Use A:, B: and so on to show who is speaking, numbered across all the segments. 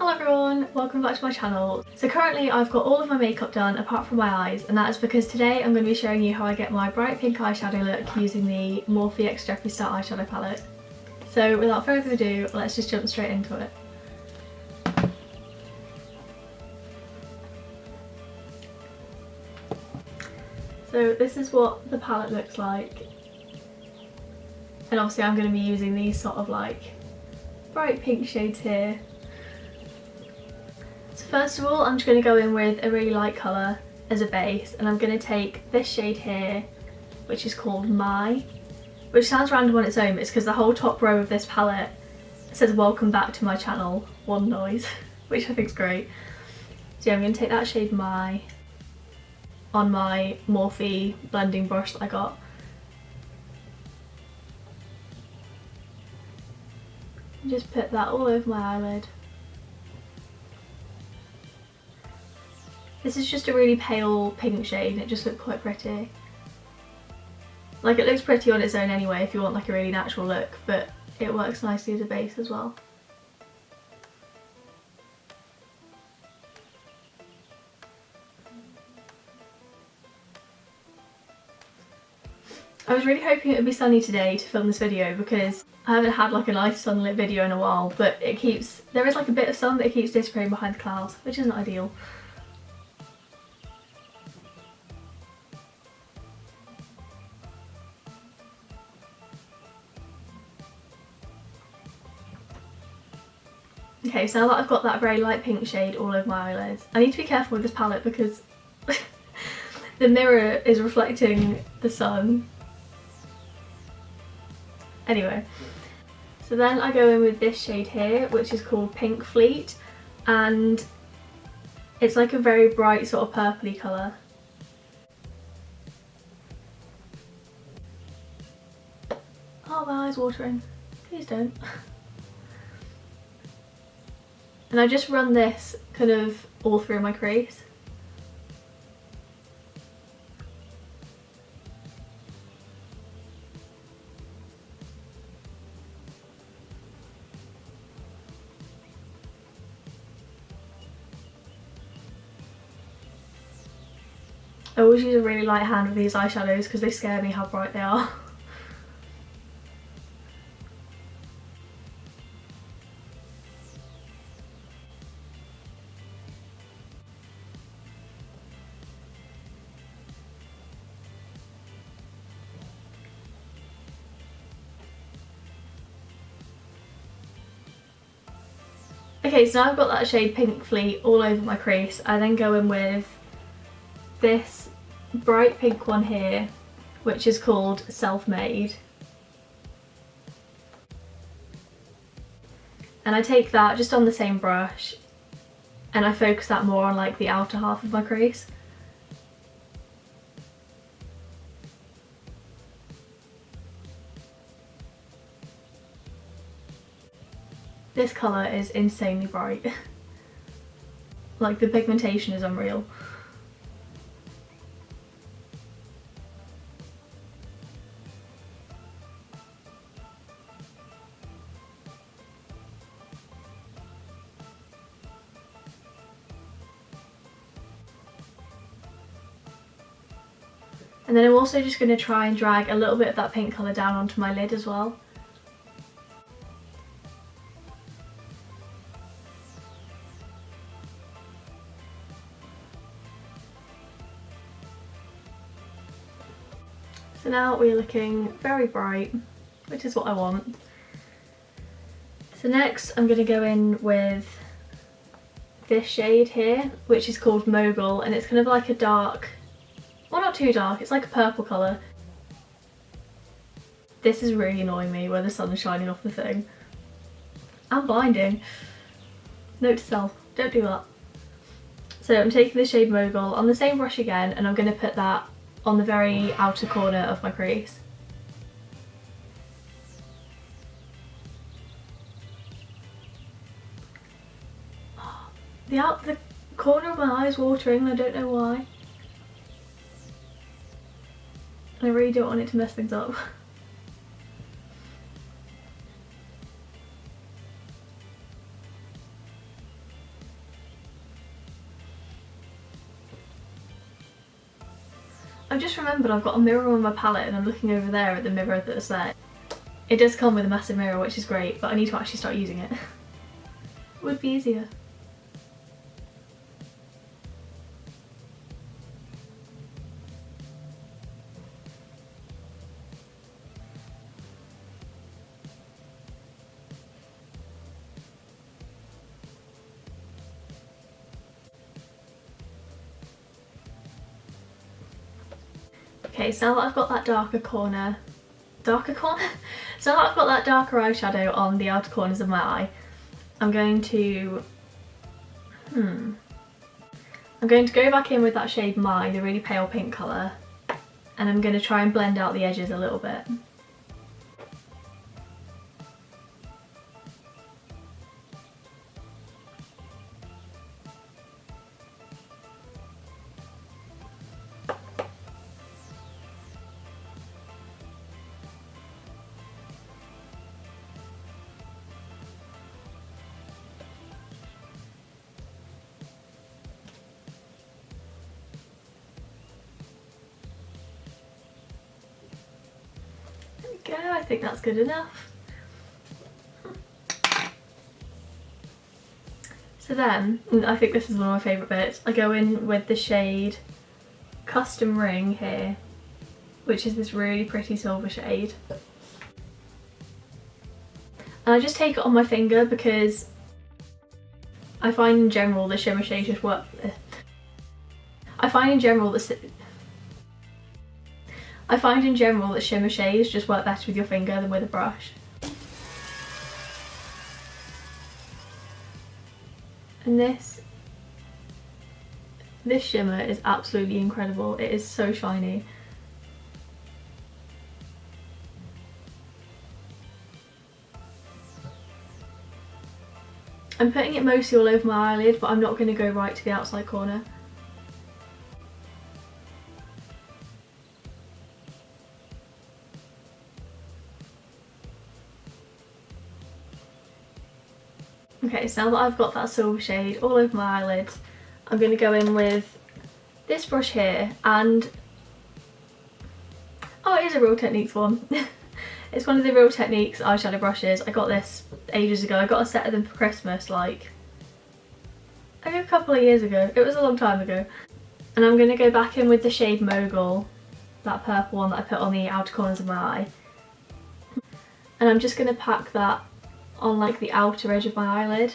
A: Hello everyone, welcome back to my channel. So currently I've got all of my makeup done apart from my eyes, and that is because today I'm going to be showing you how I get my bright pink eyeshadow look using the Morphe x Jeffree Star eyeshadow palette. So without further ado, let's just jump straight into it. So this is what the palette looks like, and obviously I'm going to be using these sort of like bright pink shades here. So first of all, I'm just going to go in with a really light colour as a base, and I'm going to take this shade here, which is called My, which sounds random on its own, but it's because the whole top row of this palette says welcome back to my channel, one noise, which I think is great. So yeah, I'm going to take that shade My on my Morphe blending brush that I got. And just put that all over my eyelid. This is just a really pale pink shade and it just looked quite pretty. Like, it looks pretty on its own anyway if you want like a really natural look, but it works nicely as a base as well. I was really hoping it would be sunny today to film this video because I haven't had like a nice sunlit video in a while, but there is like a bit of sun but it keeps disappearing behind the clouds, which isn't ideal. Okay, so now that I've got that very light pink shade all over my eyelids, I need to be careful with this palette because the mirror is reflecting the sun. Anyway, so then I go in with this shade here, which is called Pink Fleet, and it's like a very bright sort of purpley colour. Oh, my eye's watering. Please don't. And I just run this kind of all through my crease. I always use a really light hand with these eyeshadows because they scare me how bright they are. Okay, so now I've got that shade Pink Fleet all over my crease. I then go in with this bright pink one here, which is called Self-Made. And I take that just on the same brush and I focus that more on like the outer half of my crease. This colour is insanely bright. Like, the pigmentation is unreal. And then I'm also just going to try and drag a little bit of that pink colour down onto my lid as well. So now we're looking very bright, which is what I want. So next I'm going to go in with this shade here, which is called Mogul, and it's kind of like a dark, well, not too dark, it's like a purple colour. This is really annoying me where the sun is shining off the thing. And blinding. Note to self, don't do that. So I'm taking the shade Mogul on the same brush again, and I'm going to put that on the very outer corner of my crease. The corner of my eye is watering, I don't know why. And I really don't want it to mess things up. I've just remembered I've got a mirror on my palette and I'm looking over there at the mirror that's there. It does come with a massive mirror, which is great, but I need to actually start using it. Would be easier. Okay, so now that I've got that darker corner, so now that I've got that darker eyeshadow on the outer corners of my eye, I'm going to go back in with that shade My, the really pale pink colour, and I'm going to try and blend out the edges a little bit. Go, I think that's good enough. So then, I think this is one of my favourite bits, I go in with the shade Custom Ring here, which is this really pretty silver shade. And I just take it on my finger because I find in general the shimmer shades just work. I find in general that shimmer shades just work better with your finger than with a brush. And this shimmer is absolutely incredible. It is so shiny. I'm putting it mostly all over my eyelid, but I'm not going to go right to the outside corner. Okay, so now that I've got that silver shade all over my eyelids, I'm going to go in with this brush here, and oh, it is a Real Techniques one. It's one of the Real Techniques eyeshadow brushes. I got this ages ago. I got a set of them for Christmas like a couple of years ago. It was a long time ago. And I'm going to go back in with the shade Mogul, that purple one that I put on the outer corners of my eye. And I'm just going to pack that on like the outer edge of my eyelid.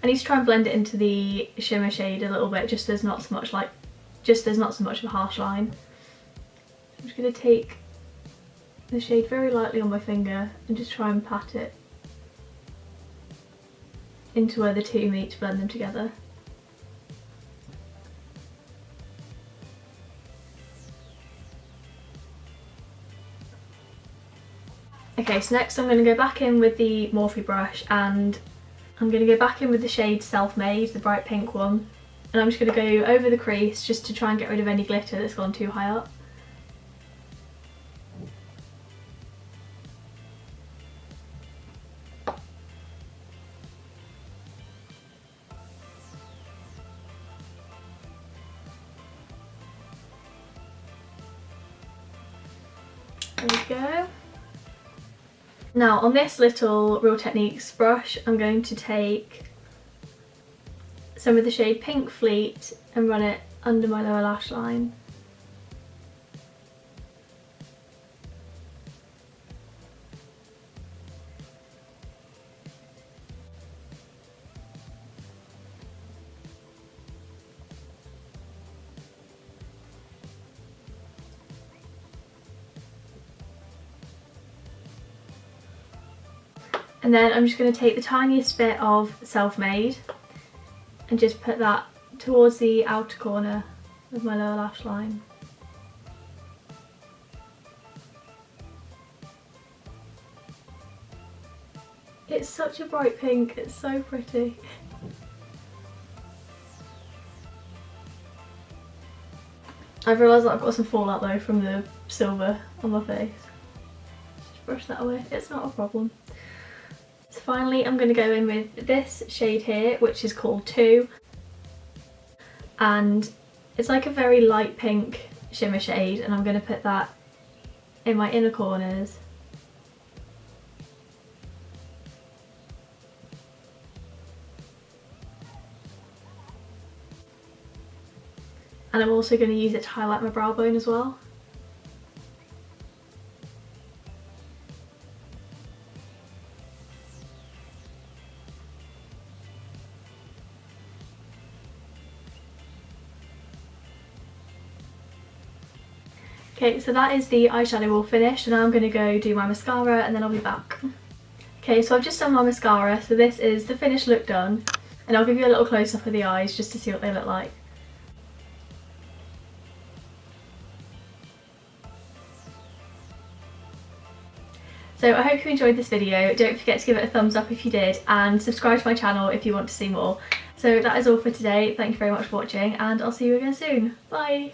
A: I need to try and blend it into the shimmer shade a little bit, just so there's not so much of a harsh line. I'm just going to take the shade very lightly on my finger and just try and pat it into where the two meet to blend them together. Okay, so next I'm going to go back in with the Morphe brush, and I'm going to go back in with the shade Self-Made, the bright pink one, and I'm just going to go over the crease just to try and get rid of any glitter that's gone too high up. There we go. Now on this little Real Techniques brush, I'm going to take some of the shade Pink Fleet and run it under my lower lash line. And then I'm just going to take the tiniest bit of Self-Made and just put that towards the outer corner of my lower lash line. It's such a bright pink, it's so pretty. I've realised that I've got some fallout though from the silver on my face. Just brush that away, it's not a problem. So finally I'm going to go in with this shade here, which is called 2. And it's like a very light pink shimmer shade, and I'm going to put that in my inner corners. And I'm also going to use it to highlight my brow bone as well. Okay, so that is the eyeshadow all finished, and now I'm going to go do my mascara and then I'll be back. Okay, so I've just done my mascara, so this is the finished look done, and I'll give you a little close up of the eyes just to see what they look like. So I hope you enjoyed this video. Don't forget to give it a thumbs up if you did, and subscribe to my channel if you want to see more. So that is all for today. Thank you very much for watching, and I'll see you again soon. Bye!